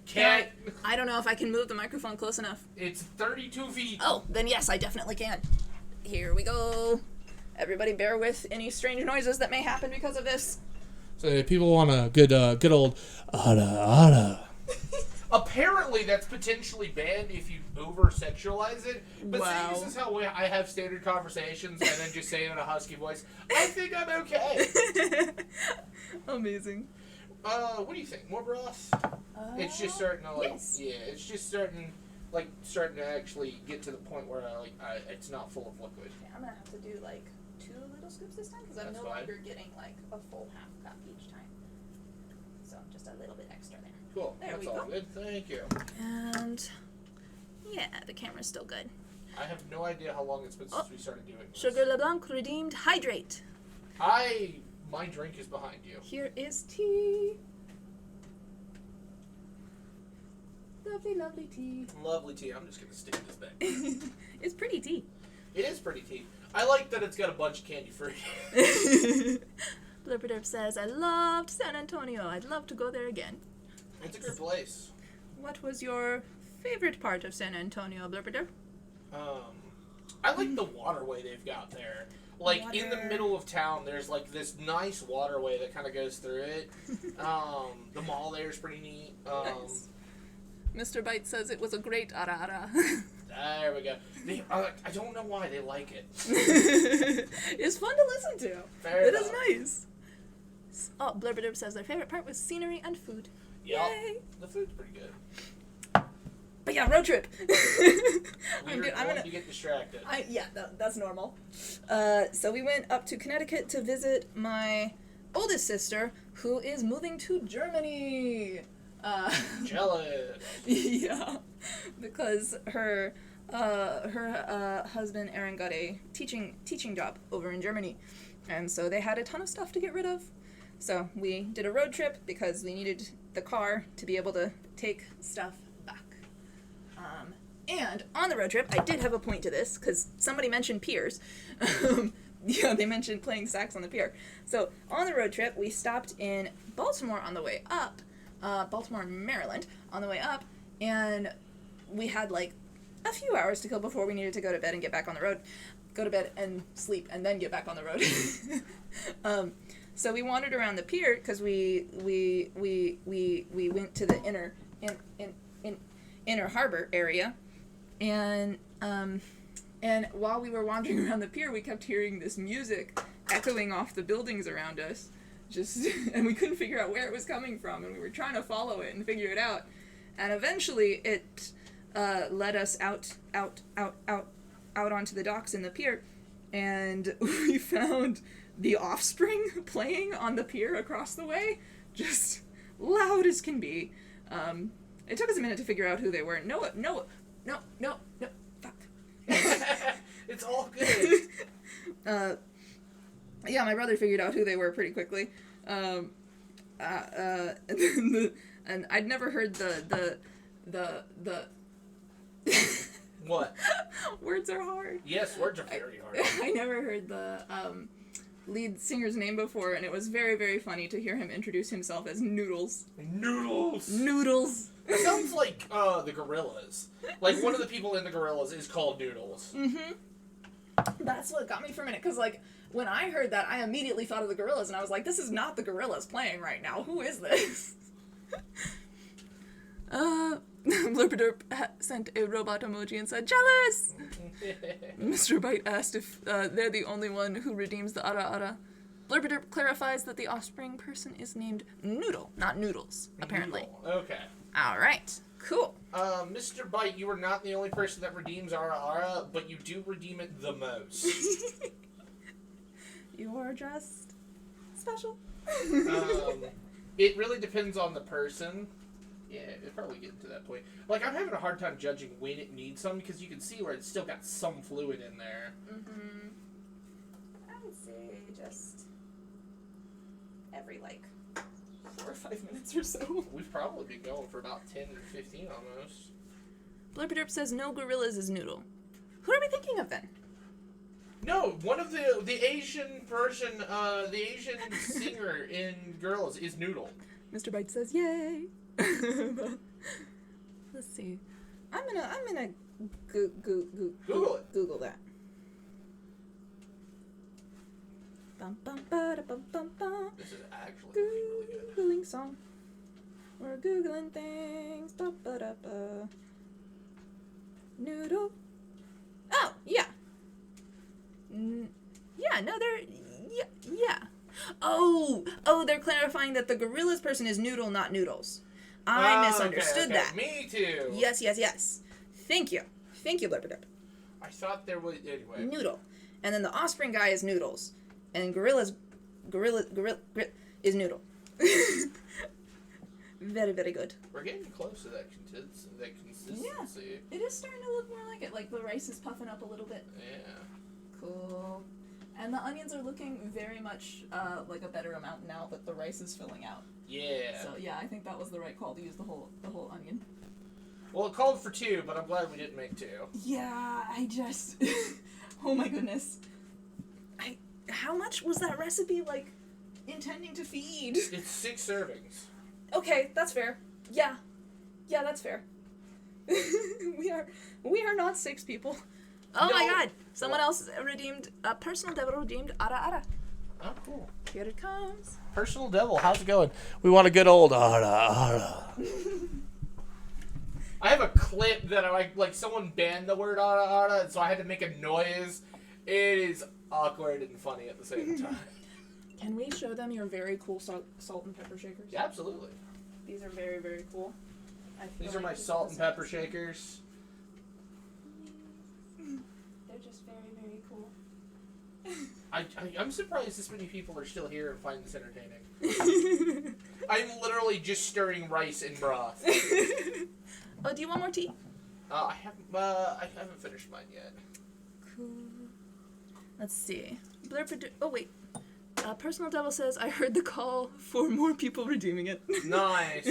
can't. I don't know if I can move the microphone close enough. It's 32 feet. Oh, then yes, I definitely can. Here we go. Everybody bear with any strange noises that may happen because of this. So if people want a good old ara. Apparently, that's potentially banned if you over-sexualize it. But Wow. see, this is how I have standard conversations and then just say it in a husky voice. I think I'm okay. Amazing. What do you think? More broth? It's just starting to yes. Yeah, it's just starting to actually get to the point where it's not full of liquid. Okay, I'm gonna have to do like 2 little scoops this time because I'm That's no fine. longer getting like a full half cup each time. So just a little bit extra there. Cool. There That's we all go. good. Thank you. And yeah, the camera's still good. I have no idea how long it's been since we started doing this. Sugar LeBlanc redeemed hydrate. My drink is behind you. Here is tea. Lovely, lovely tea. Lovely tea. I'm just gonna stick this back. It's pretty tea. It is pretty tea. I like that it's got a bunch of candy fruit. Blurperderp says, I loved San Antonio. I'd love to go there again. It's a good place. What was your favorite part of San Antonio, Blurperderp? I like the waterway they've got there. Like, in the Water. middle of town, there's, like, this nice waterway that kind of goes through it. The mall there is pretty neat. Nice. Mr. Bite says it was a great ara. There we go. I don't know why they like it. It's fun to listen to. Fair It enough. is nice. Oh, Blurberderb says their favorite part was scenery and food. Yup. Yay! The food's pretty good. But yeah, road trip. I'm going to get distracted. That's normal. So we went up to Connecticut to visit my oldest sister, who is moving to Germany. Jealous. Yeah, because her husband Aaron got a teaching job over in Germany, and so they had a ton of stuff to get rid of. So we did a road trip because we needed the car to be able to take stuff back. And on the road trip, I did have a point to this because somebody mentioned piers. Yeah, they mentioned playing sax on the pier. So on the road trip, we stopped in Baltimore on the way up. Baltimore, Maryland, on the way up, and we had like a few hours to kill before we needed to go to bed and get back on the road. Go to bed and sleep, and then get back on the road. So we wandered around the pier because we went to the inner harbor area, and while we were wandering around the pier, we kept hearing this music echoing off the buildings around us. And we couldn't figure out where it was coming from, and we were trying to follow it and figure it out, and eventually it led us out onto the docks in the pier, and we found The Offspring playing on the pier across the way, just loud as can be. It took us a minute to figure out who they were. No, fuck. It's all good. Yeah, my brother figured out who they were pretty quickly. And I'd never heard the What? Words are hard. Yes, words are very hard. I never heard the lead singer's name before, and it was very, very funny to hear him introduce himself as Noodles. Noodles. Noodles. It sounds like the Gorillas. Like, one of the people in the Gorillas is called Noodles. Mm-hmm. That's what got me for a minute, because, like, when I heard that, I immediately thought of the Gorillas, and I was like, this is not the Gorillas playing right now. Who is this? Blurperderp sent a robot emoji and said, jealous! Mr. Bite asked if they're the only one who redeems the ara ara. Blurperderp clarifies that the offspring person is named Noodle, not Noodles, apparently. Noodle. Okay. Alright, cool. Mr. Bite, you are not the only person that redeems ara ara, but you do redeem it the most. You are just special. It really depends on the person. Yeah, it'll probably get to that point. Like, I'm having a hard time judging when it needs some, because you can see where it's still got some fluid in there. Mm-hmm. I would say just every, 4 or 5 minutes or so. We've probably been going for about 10 or 15 almost. Blurperderp says no gorillas is Noodle. Who are we thinking of then? No, one of the Asian person, the Asian singer in Girls is Noodle. Mr. Bite says yay. Let's see. I'm gonna Google it. Google that. Bum bum ba da bum bum bum. This is actually really good. Googling song. We're googling things. Ba ba da ba. Noodle. Oh yeah. Yeah. No, they're yeah. Oh, they're clarifying that the Gorillas person is Noodle, not Noodles. I misunderstood that. Me too. Yes. Thank you, Blurperderp. I thought there was anyway. Noodle, and then the offspring guy is Noodles, and gorilla is Noodle. Very, very good. We're getting close to that consistency. Yeah, it is starting to look more like it. Like the rice is puffing up a little bit. Yeah. Cool. And the onions are looking very much like a better amount now that the rice is filling out. Yeah. So yeah, I think that was the right call to use the whole onion. Well, it called for 2, but I'm glad we didn't make 2. Yeah, I just oh my goodness. How much was that recipe intending to feed? It's 6 servings. Okay, that's fair. Yeah, that's fair. We are not 6 people. Oh my No. god! Someone else redeemed, Personal Devil redeemed Ara Ara. Oh, cool. Here it comes. Personal Devil, how's it going? We want a good old ara ara. I have a clip that I like someone banned the word ara ara, and so I had to make a noise. It is awkward and funny at the same time. Can we show them your very cool salt and pepper shakers? Yeah, absolutely. These are very, very cool. I feel These are like my this is salt the and pepper same. shakers. They're just very, very cool. I'm surprised this many people are still here and find this entertaining. I'm literally just stirring rice in broth. Oh, do you want more tea? I haven't finished mine yet. Cool. Let's see. Oh, wait. Personal Devil says, I heard the call for more people redeeming it. Nice.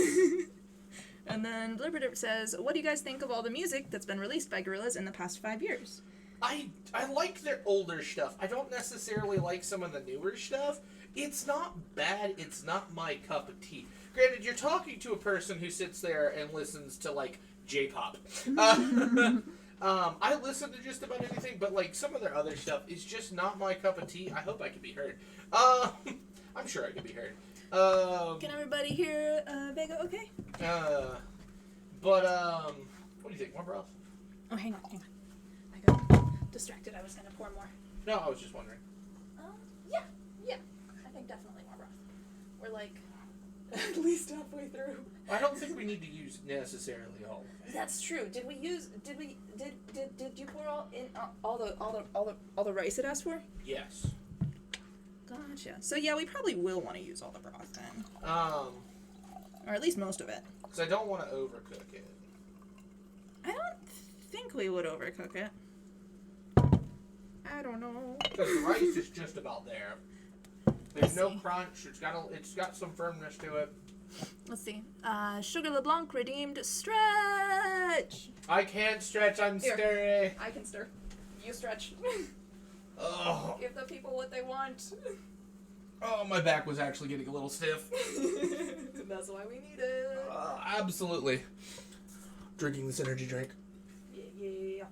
And then Blurperdip says, what do you guys think of all the music that's been released by Gorillaz in the past 5 years? I like their older stuff. I don't necessarily like some of the newer stuff. It's not bad. It's not my cup of tea. Granted, you're talking to a person who sits there and listens to, like, J-pop. I listen to just about anything, but, like, some of their other stuff is just not my cup of tea. I hope I can be heard. I'm sure I can be heard. Can everybody hear Vega okay? What do you think? More broth? Oh, hang on. I got distracted. I was going to pour more. No, I was just wondering. Yeah. I think definitely more broth. We're like at least halfway through. I don't think we need to use necessarily all of it. That's true. Did you pour all the rice it asked for? Yes. Gotcha. So yeah, we probably will want to use all the broth then. Or at least most of it. Because I don't want to overcook it. I don't think we would overcook it. I don't know. Because the rice is just about there. There's I no see. crunch. It's got some firmness to it. Let's see. Sugar LeBlanc redeemed stretch. I can't stretch. I'm Here. stirring. I can stir. You stretch. Oh, Give the people what they want. my back was actually getting a little stiff. That's why we need it. Absolutely. Drinking this energy drink. Yeah.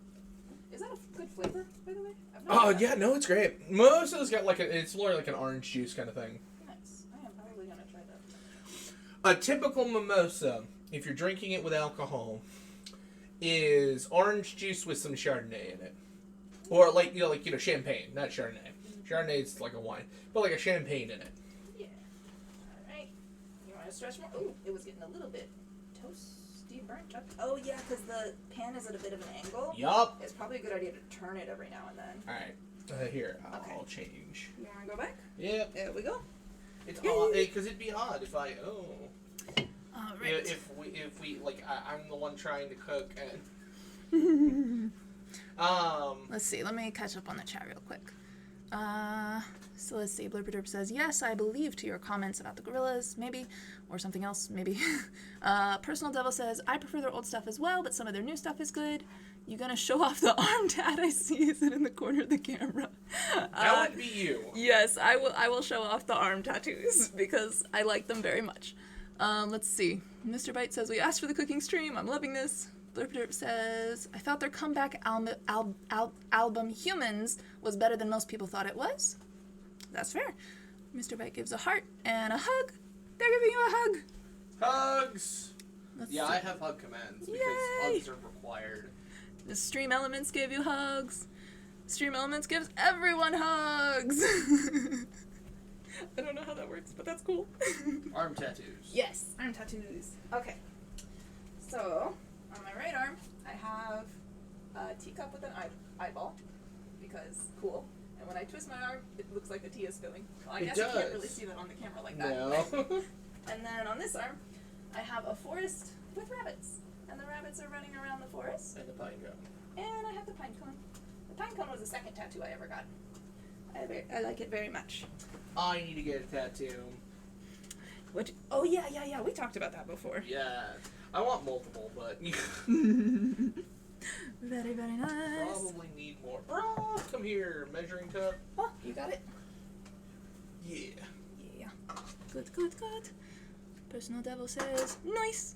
Is that a good flavor, by the way? I've Oh had yeah, that. no, it's great. Most of it's got it's more like an orange juice kind of thing. Nice. I am probably gonna try that. A typical mimosa, if you're drinking it with alcohol, is orange juice with some Chardonnay in it, or like champagne, not Chardonnay. Chardonnay's like a wine, but like a champagne in it. Yeah. Alright. You wanna stretch more? Ooh, it was getting a little bit toasty burnt up. Oh yeah, because the pan is at a bit of an angle. Yup. It's probably a good idea to turn it every now and then. All right. Here, I'll Okay. change. You wanna go back? Yep. There we go. It's odd because it'd be odd if I All right. if we like I'm the one trying to cook and Let's see. Let me catch up on the chat real quick. So let's see. Blurperderp says, yes, I believe to your comments about the Gorillaz, maybe, or something else, maybe. Personal Devil says, I prefer their old stuff as well, but some of their new stuff is good. You gonna show off the arm tat I see? Is it in the corner of the camera? that would be you. Yes, I will show off the arm tattoos because I like them very much. Let's see. Mr. Bite says, we asked for the cooking stream. I'm loving this. Blurpderp says, I thought their comeback album Humans was better than most people thought it was. That's fair. Mr. Bite gives a heart and a hug. They're giving you a hug. Hugs. Let's Yeah, see. I have hug commands because Yay. hugs are required. The Stream Elements gave you hugs. Stream Elements gives everyone hugs. I don't know how that works, but that's cool. Arm tattoos. Yes, arm tattoos. Okay. So, on my right arm, I have a teacup with an eyeball, because cool. And when I twist my arm, it looks like the tea is spilling. Well, I It guess you can't does. really see that on the camera like that. No. And then on this arm, I have a forest with rabbits. And the rabbits are running around the forest. And the pine cone. And I have the pine cone. The pine cone was the second tattoo I ever got. I like it very much. I need to get a tattoo. What? Oh, yeah. We talked about that before. Yeah. I want multiple, but Very, very nice. probably need more. Bro, come here, measuring cup. Oh, you got it? Yeah. Yeah. Good. Personal Devil says, nice.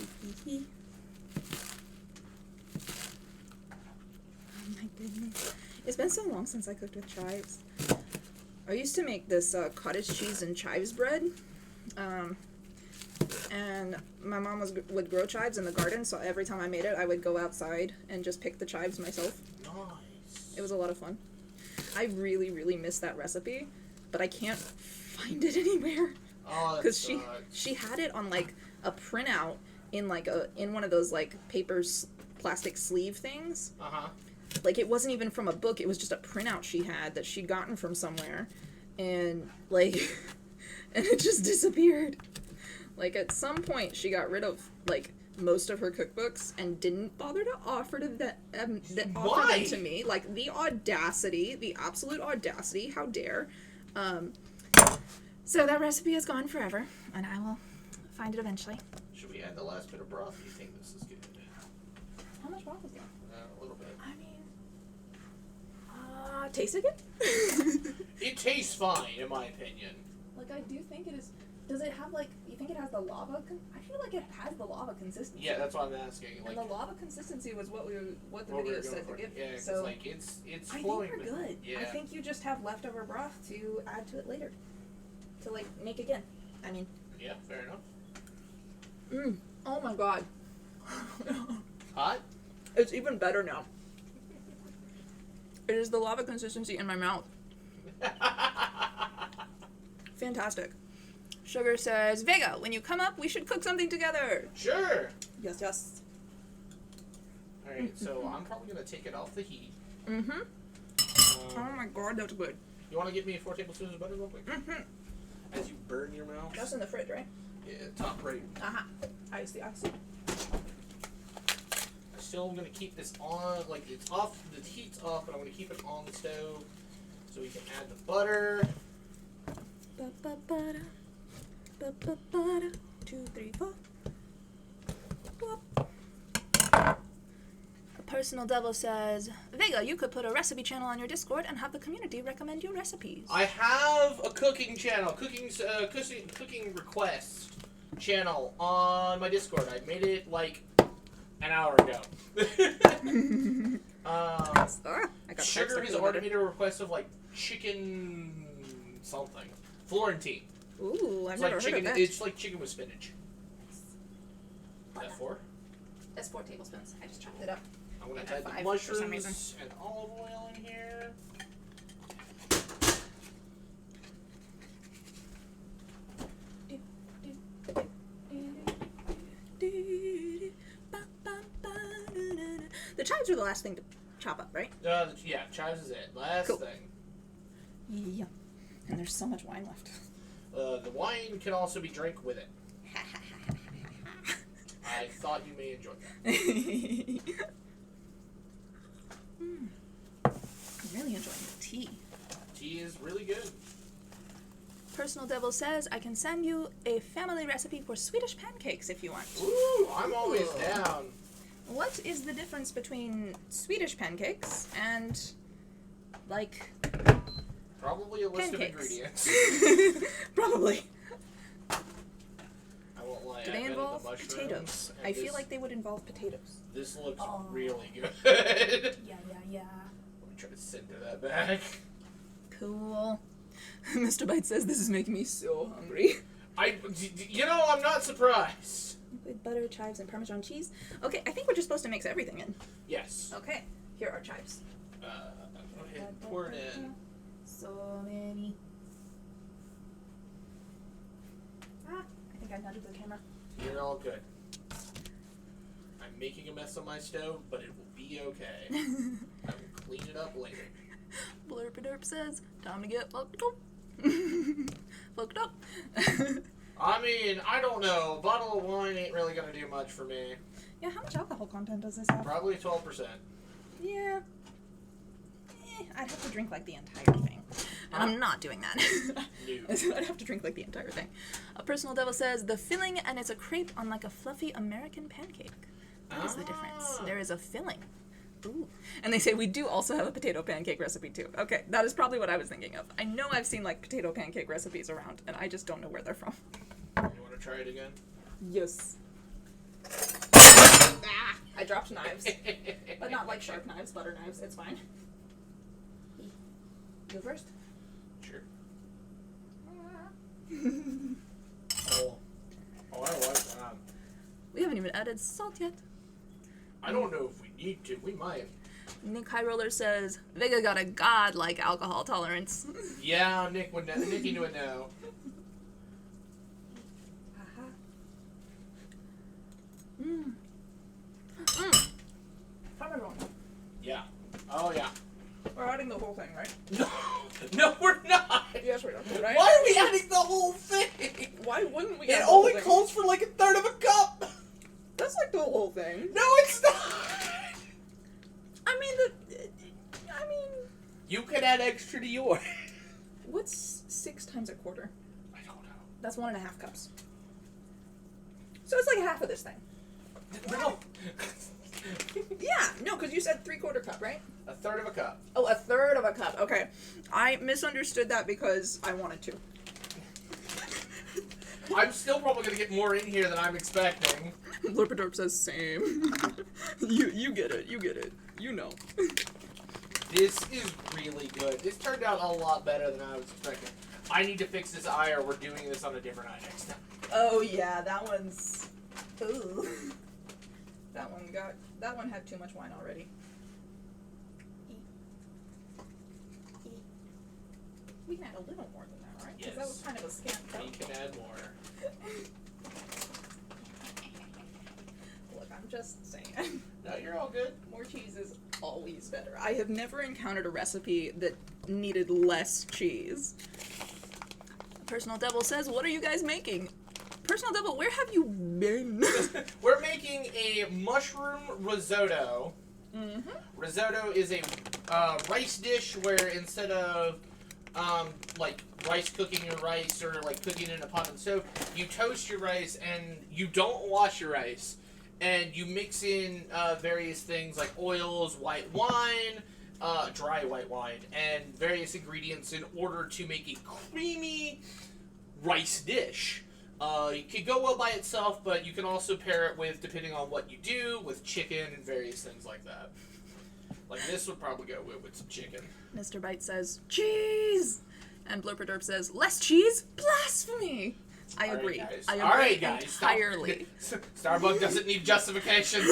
Oh my goodness. It's been so long since I cooked with chives. I used to make this cottage cheese and chives bread. And my mom would grow chives in the garden, so every time I made it, I would go outside and just pick the chives myself. Nice. It was a lot of fun. I really, really miss that recipe, but I can't find it anywhere. Oh, that Because sucks. she had it on like a printout in like in one of those like plastic sleeve things. Uh-huh. Like it wasn't even from a book, it was just a printout she had that she'd gotten from somewhere, and like and it just disappeared. Like at some point she got rid of like most of her cookbooks and didn't bother to offer them to me. Like the audacity, the absolute audacity, how dare. So that recipe is gone forever, and I will find it eventually. Should we add the last bit of broth? Do you think this is good? How much broth is there? A little bit. I mean, taste it good? It tastes fine, in my opinion. Like, I do think it is. Does it have, like, you think it has the lava? I feel like it has the lava consistency. Yeah, that's what I'm asking. Like, And the lava consistency was what the what video we're said to going give. for. Yeah, 'cause, So like, it's I flowing. think we're good. Yeah. I think you just have leftover broth to add to it later. To, like, make again. I mean. Yeah, fair enough. Oh my god. Hot? It's even better now. It is the lava consistency in my mouth. Fantastic. Sugar says, Vega, when you come up, we should cook something together. Sure. Yes, yes. Alright, so I'm probably going to take it off the heat. Mm-hmm. Oh my god, that's good. You want to give me 4 tablespoons of butter real quick? Mm-hmm. As you burn your mouth? That's in the fridge, right? Yeah, top right. Uh-huh. I see. I'm still going to keep this on, like, it's off, the heat's off, but I'm going to keep it on the stove so we can add the butter. Ba-ba-ba-da. Ba-ba-ba-da. 2, 3, 4. Whoop. A personal devil says, Vega, you could put a recipe channel on your Discord and have the community recommend you recipes. I have a cooking channel, cooking request channel on my Discord. I made it like an hour ago. I got Sugar has already made a request of like chicken something. Florentine. Ooh, I've It's never like heard chicken. of that. It's like chicken with spinach. Is that 4? That's 4 tablespoons. I just chopped it up. I'm gonna I have add the 5 for some reason. mushrooms and olive oil in here. The chives are the last thing to chop up, right? Yeah, chives is it. Last Cool. thing. Yeah. And there's so much wine left. The wine can also be drank with it. I thought you may enjoy that. I'm really enjoying the tea. Tea is really good. Personal Devil says, I can send you a family recipe for Swedish pancakes if you want. Ooh, I'm always Ooh. down. What is the difference between Swedish pancakes and, like, Probably a list pancakes? of ingredients. Probably. I won't lie. Do I've they added the involve mushrooms, potatoes? and I feel this- like they would involve potatoes. This looks Oh. really good. Yeah, yeah. Let me try to center that back. Cool. Mr. Bite says this is making me so hungry. You know, I'm not surprised. With butter, chives, and Parmesan cheese. Okay, I think we're just supposed to mix everything in. Yes. Okay, here are chives. Go ahead and pour it in. So many. I think I nudged the camera. You're all good. I'm making a mess on my stove, but it will be okay. I will clean it up later. Blurp says, time to get fucked up. Fucked up. I mean, I don't know. A bottle of wine ain't really gonna do much for me. Yeah, how much alcohol content does this have? Probably 12%. Yeah. I'd have to drink like the entire thing. And I'm not doing that. No. I'd have to drink like the entire thing. A personal devil says, the filling and it's a crepe on like a fluffy American pancake. That is the difference. There is a filling. Ooh. And they say we do also have a potato pancake recipe too. Okay, that is probably what I was thinking of. I know I've seen like potato pancake recipes around, and I just don't know where they're from. You want to try it again? Yes. I dropped knives. But not like sharp knives, butter knives. It's fine. Go first. Sure. Oh, I like that. We haven't even added salt yet. I don't know if we need to. We might. Nick High Roller says, Vega got a godlike alcohol tolerance. Yeah, Nick would know. Nicky would know. How's everyone? Yeah. Oh, yeah. We're adding the whole thing, right? No, we're not. Yes, we are. Right? Why are we adding the whole thing? Why wouldn't we? It only calls for like a third of a cup. That's like the whole thing. No, it's not. I mean, You could add extra to yours. what's 6 times a quarter? I don't know. That's 1.5 cups. So it's like half of this thing. No. Yeah, no, because you said 3/4 cup, right? A third of a cup. Oh, a third of a cup. Okay, I misunderstood that because I wanted to. I'm still probably gonna get more in here than I'm expecting. Lurpadorp says same. you get it. You get it. You know. This is really good. This turned out a lot better than I was expecting. I need to fix this eye, or we're doing this on a different eye next time. Oh yeah, that one's. Ooh. That one had too much wine already. We can add a little more than that, right? Because that was Yes. kind of a scant cup. You can add more. Look, I'm just saying. No, you're all good. More cheese is always better. I have never encountered a recipe that needed less cheese. Personal Devil says, what are you guys making? Personal Devil, where have you been? We're making a mushroom risotto. Mm-hmm. Risotto is a rice dish where instead of like rice cooking your rice or like cooking in a pot on the stove, you toast your rice and you don't wash your rice. And you mix in various things like oils, white wine, dry white wine, and various ingredients in order to make a creamy rice dish. It could go well by itself, but you can also pair it with, depending on what you do, with chicken and various things like that. Like this would probably go with some chicken. Mr. Bite says, cheese! And Blurperderp says, less cheese? Blasphemy! I agree. Guys. I agree All right, guys. entirely. Starbug doesn't need justification.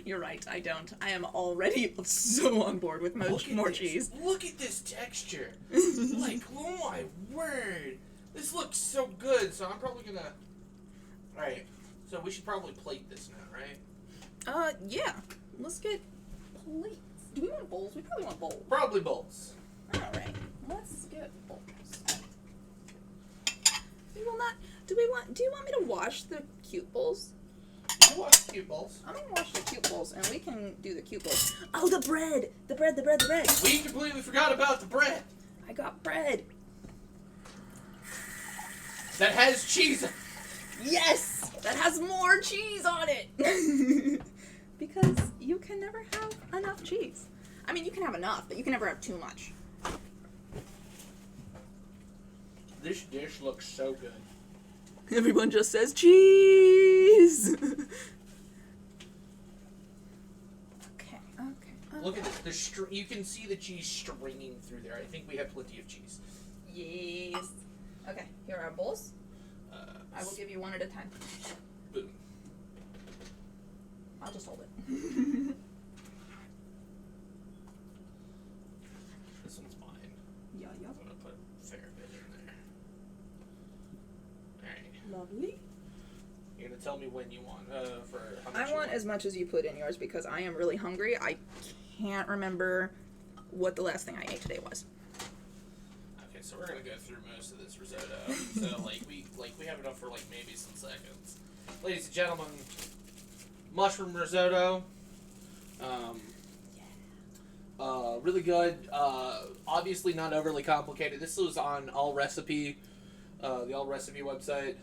You're right, I don't. I am already so on board with more cheese. Look at this texture. Like, oh my word. This looks so good, so I'm probably gonna... Alright, so we should probably plate this now, right? Yeah. Let's get plates. Do we want bowls? We probably want bowls. Probably bowls. Alright, let's get bowls. Do you want me to wash the cute bowls? You want cute bowls? I'm gonna wash the cute bowls, and we can do the cute bowls. Oh, the bread! The bread! We completely forgot about the bread. I got bread. That has cheese. Yes! That has more cheese on it! Because you can never have enough cheese. I mean, you can have enough, but you can never have too much. This dish looks so good. Everyone just says cheese! Okay. Look at this. You can see the cheese stringing through there. I think we have plenty of cheese. Yes. Okay, here are our bowls. I will give you one at a time. Boom. I'll just hold it. This one's mine. Yeah. I'm gonna put a fair bit in there. Alright. Lovely. You're gonna tell me when you want, for how much I you want as much as you put in yours because I am really hungry. I can't remember what the last thing I ate today was. Okay, so we're gonna go through most of this risotto. So we have enough for like maybe some seconds. Ladies and gentlemen, mushroom risotto. Really good. Obviously not overly complicated. This was on All Recipe, the All Recipe website.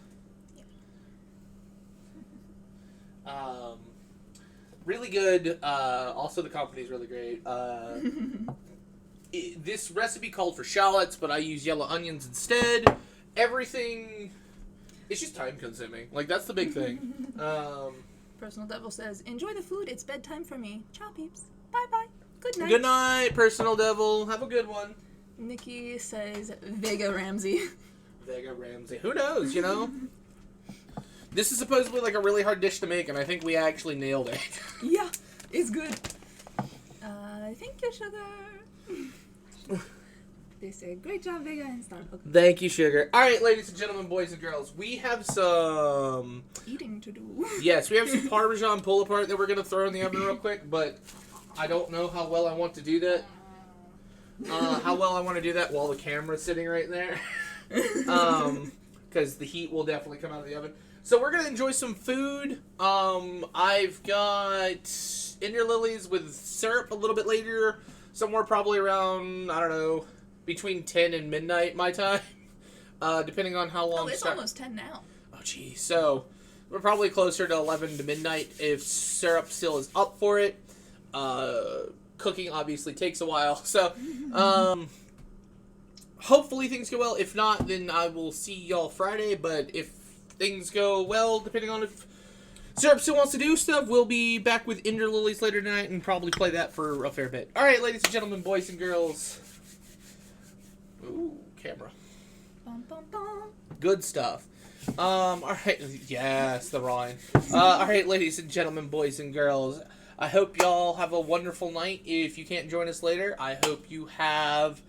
Really good. Also, the company's really great. This recipe called for shallots, but I use yellow onions instead. Everything, it's just time consuming. Like, that's the big thing. Personal Devil says, enjoy the food. It's bedtime for me. Ciao, peeps. Bye-bye. Good night. Good night, Personal Devil. Have a good one. Nikki says, Vega Ramsey. Vega Ramsey. Who knows, you know? This is supposedly like a really hard dish to make, and I think we actually nailed it. Yeah, it's good. Thank you, Sugar. They say, great job, Vega and Starbug. Thank you, Sugar. All right, ladies and gentlemen, boys and girls, we have some... Eating to do. Yes, we have some Parmesan pull-apart that we're going to throw in the oven real quick, but I don't know how well I want to do that. While the camera's sitting right there. Because the heat will definitely come out of the oven. So we're going to enjoy some food. I've got India Lilies with syrup a little bit later. Somewhere probably around, I don't know, between 10 and midnight my time. Depending on how long... Oh, it's almost 10 now. Oh, geez. So we're probably closer to 11 to midnight if syrup still is up for it. Cooking obviously takes a while. So, hopefully things go well. If not, then I will see y'all Friday. But if things go well, depending on if Syrup still wants to do stuff, we'll be back with Ender Lilies later tonight and probably play that for a fair bit. Alright, ladies and gentlemen, boys and girls. Ooh, camera. Bum, bum, bum. Good stuff. Alright, yes, the rhyme. Alright, ladies and gentlemen, boys and girls. I hope y'all have a wonderful night. If you can't join us later, I hope you have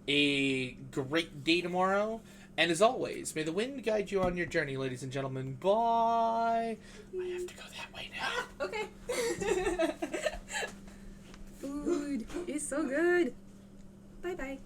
a great day tomorrow. And as always, may the wind guide you on your journey, ladies and gentlemen. Bye. I have to go that way now. Okay. Food is so good. Bye-bye.